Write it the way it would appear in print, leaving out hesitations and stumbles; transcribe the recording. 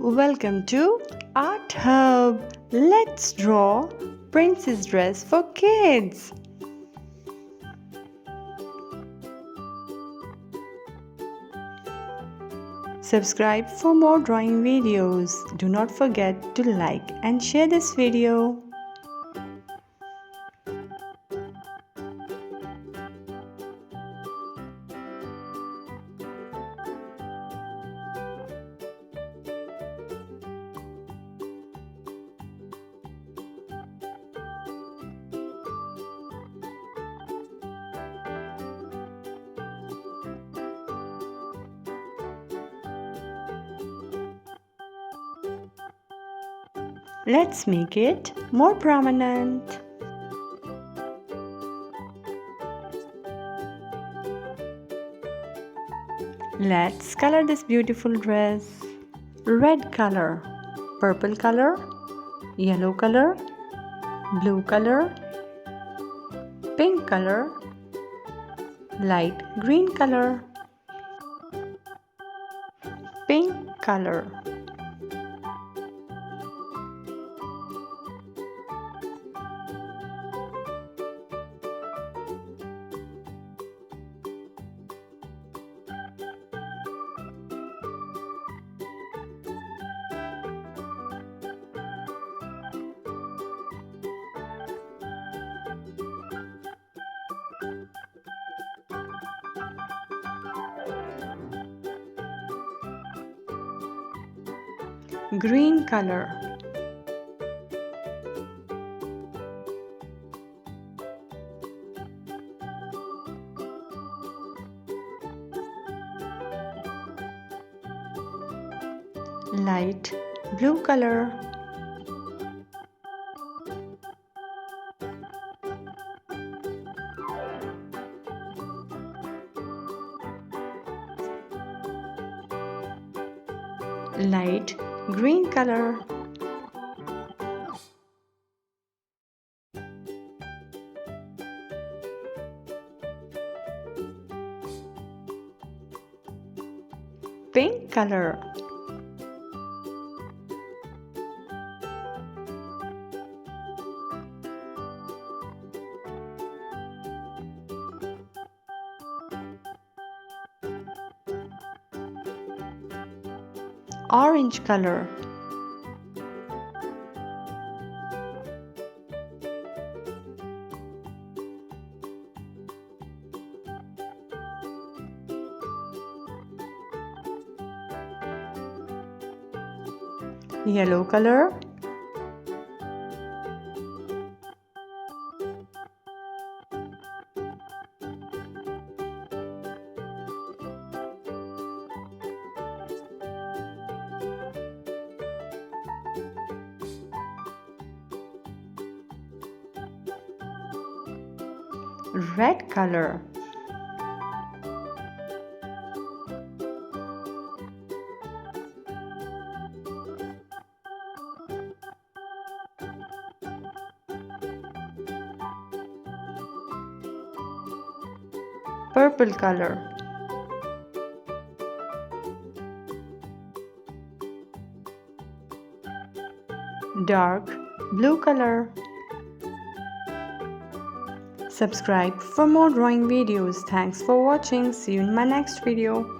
Welcome to Art Hub. Let's draw princess dress for kids. Subscribe for more drawing videos. Do not forget to like and share this video. Let's make it more prominent. Let's color this beautiful dress. Red color, purple color, yellow color, blue color, pink color, light green color, pink color. Green color, light blue color, light green color, pink color, orange color, yellow color, red color, purple color, dark blue color. Subscribe for more drawing videos. Thanks for watching. See you in my next video.